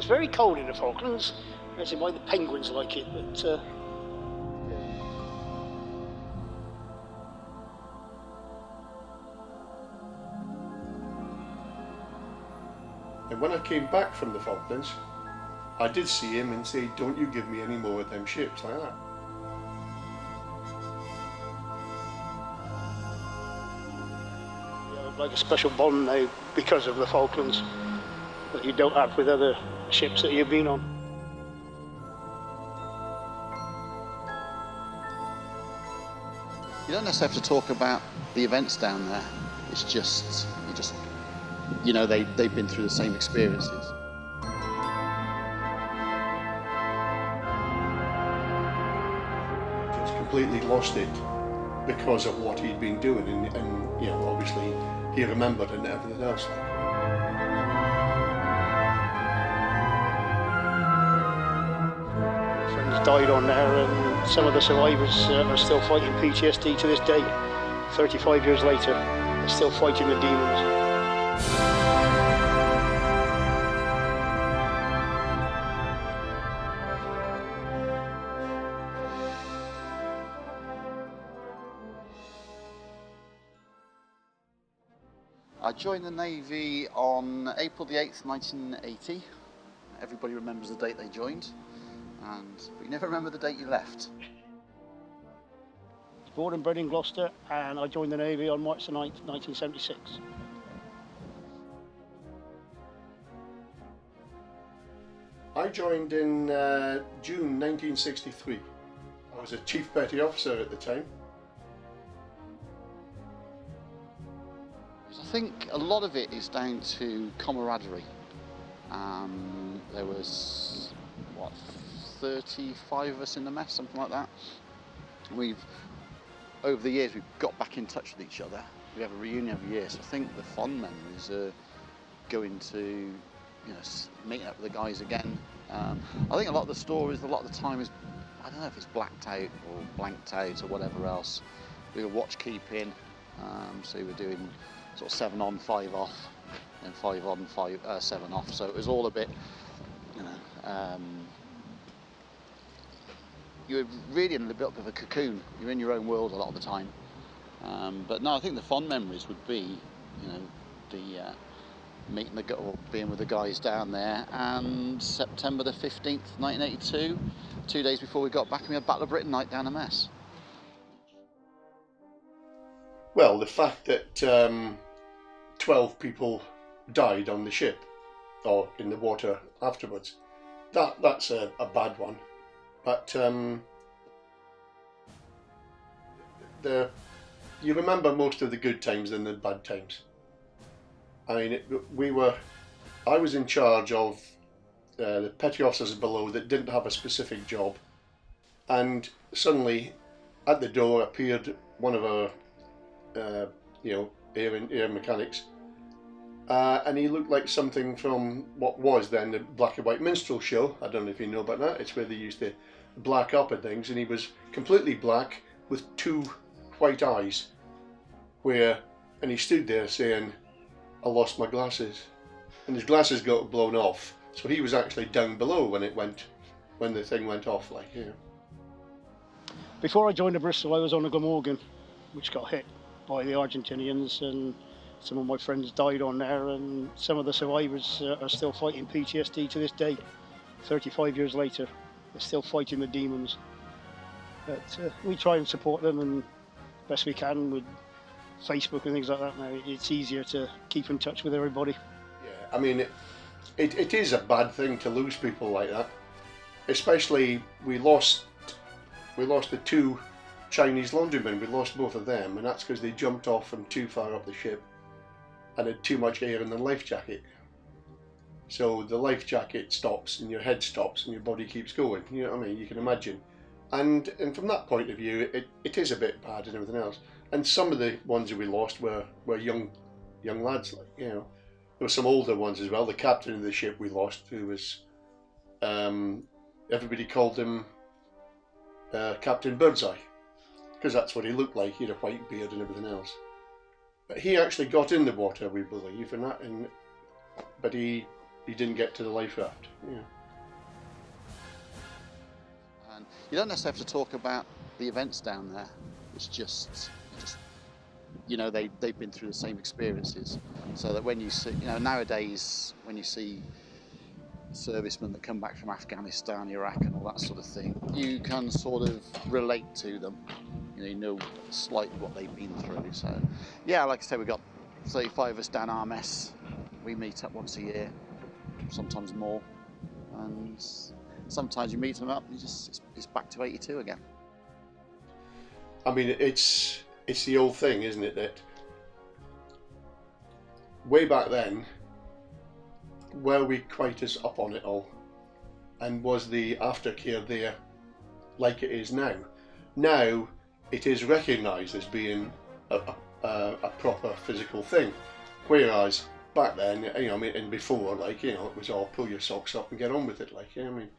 very cold in the Falklands. That's why the penguins like it, but And when I came back from the Falklands, I did see him and say, "Don't you give me any more of them ships like that." like a special bond now because of the Falklands that you don't have with other ships that you've been on. You don't necessarily have to talk about the events down there. It's just, you know, they've been through the same experiences. Just completely lost it because of what he'd been doing, and you know, obviously he remembered and everything else. Friends died on there, and some of the survivors are still fighting PTSD to this day. 35 years later, they're still fighting the demons. I joined the Navy on April the 8th, 1980. Everybody remembers the date they joined, but you never remember the date you left. Born and bred in Gloucester, and I joined the Navy on March the 9th, 1976. I joined in June 1963. I was a Chief Petty Officer at the time. I think a lot of it is down to camaraderie. There was, 35 of us in the mess, something like that. Over the years, we've got back in touch with each other. We have a reunion every year, so I think the fond memories are going to, meeting up with the guys again. I think a lot of the stories, a lot of the time is, I don't know if it's blacked out or blanked out or whatever else. We were watch keeping, so we were doing sort of 7 on, 5 off, and 5 on, 7 off. So it was all a bit, you're really in a bit of a cocoon. You're in your own world a lot of the time. But no, I think the fond memories would be, the meeting or being with the guys down there. And September the 15th, 1982, 2 days before we got back, we had Battle of Britain night down a mess. Well, the fact that 12 people died on the ship or in the water afterwards, that's a bad one. But you remember most of the good times than the bad times. I mean, I was in charge of the petty officers below that didn't have a specific job, and suddenly at the door appeared one of our air mechanics, and he looked like something from what was then the black and white minstrel show. I don't know if you know about that. It's where they used to black up and things, and he was completely black with 2 white eyes, and he stood there saying, "I lost my glasses," and his glasses got blown off, so he was actually down below when the thing went off, Before I joined the Bristol, I was on the Glamorgan, which got hit by the Argentinians, and some of my friends died on there, and some of the survivors are still fighting PTSD to this day. 35 years later, they're still fighting the demons. But we try and support them and best we can with Facebook and things like that now. It's easier to keep in touch with everybody. Yeah, I mean, it is a bad thing to lose people like that. Especially, we lost the 2 Chinese laundrymen. We lost both of them, and that's because they jumped off from too far up the ship and had too much air in the life jacket. So the life jacket stops and your head stops and your body keeps going. You know what I mean? You can imagine. And from that point of view, it is a bit bad and everything else. And some of the ones that we lost were young lads. There were some older ones as well. The captain of the ship we lost, who was everybody called him Captain Birdseye, because that's what he looked like. He had a white beard and everything else. But he actually got in the water, we believe, but he he didn't get to the life raft. Yeah. And you don't necessarily have to talk about the events down there. It's just you know, they've been through the same experiences. So that when you see, you know, nowadays when you see servicemen that come back from Afghanistan, Iraq and all that sort of thing, you can sort of relate to them. You know slightly what they've been through. So yeah, like I say, we've got 35 of us down our mess. We meet up once a year, sometimes more, and sometimes you meet them up and it's back to 82 again. I mean, it's the old thing, isn't it, that way back then, were we quite as up on it all, and was the aftercare there like it is now? Now it is recognised as being a proper physical thing, whereas back then, you know, I mean, and before, like, you know, it was all pull your socks up and get on with it, like, you know what I mean?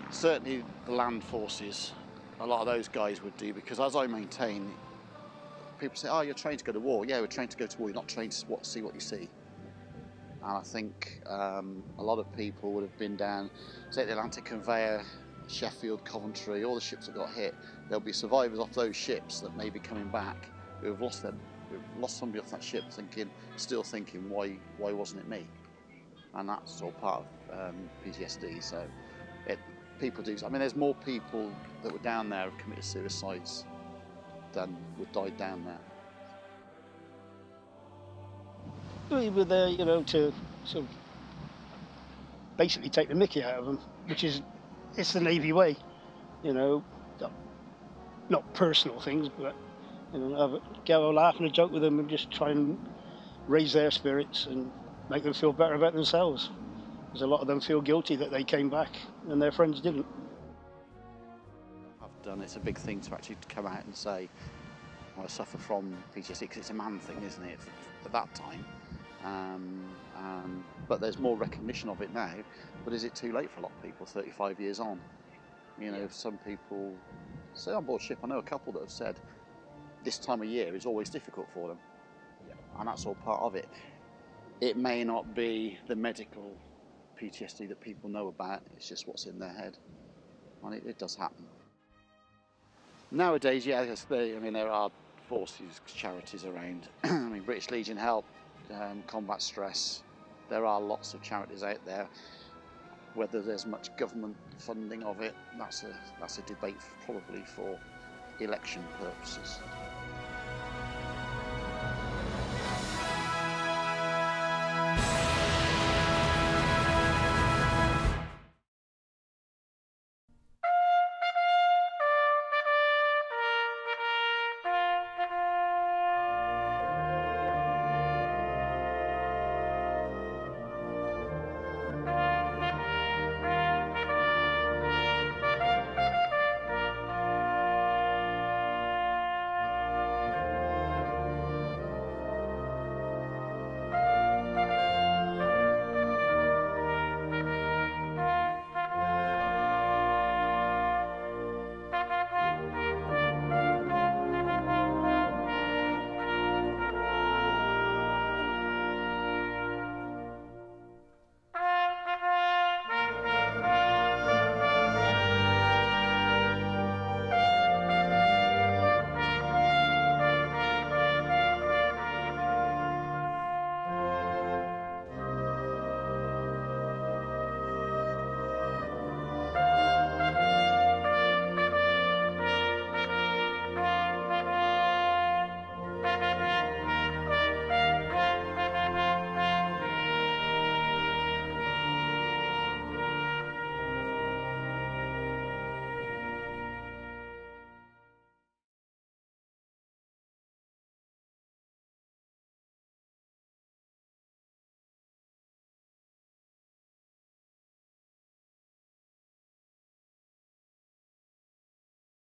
Certainly the land forces, a lot of those guys would do, because as I maintain, people say, oh, you're trained to go to war. Yeah, we're trained to go to war, you're not trained to see what you see. And I think a lot of people would have been down, say, the Atlantic Conveyor, Sheffield, Coventry, all the ships that got hit. There'll be survivors off those ships that may be coming back who have lost them, who've lost somebody off that ship, still thinking, why wasn't it me? And that's all part of PTSD. So people do. I mean, there's more people that were down there who committed suicides than would died down there. We were there, you know, to sort of basically take the mickey out of them, which is, it's the Navy way, you know, not personal things, but, you know, go a laugh and a joke with them and just try and raise their spirits and make them feel better about themselves. Because a lot of them feel guilty that they came back and their friends didn't. I've done, it's a big thing to actually come out and say, I suffer from PTSD, because it's a man thing, isn't it, at that time. But there's more recognition of it now. But is it too late for a lot of people 35 years on? You know, some people say on board ship, I know a couple that have said this time of year is always difficult for them. And that's all part of it. It may not be the medical PTSD that people know about, it's just what's in their head. And it does happen. Nowadays, yeah, I mean, there are forces, charities around. I mean, British Legion Help, Combat Stress. There are lots of charities out there. Whether there's much government funding of it, that's a debate probably for election purposes.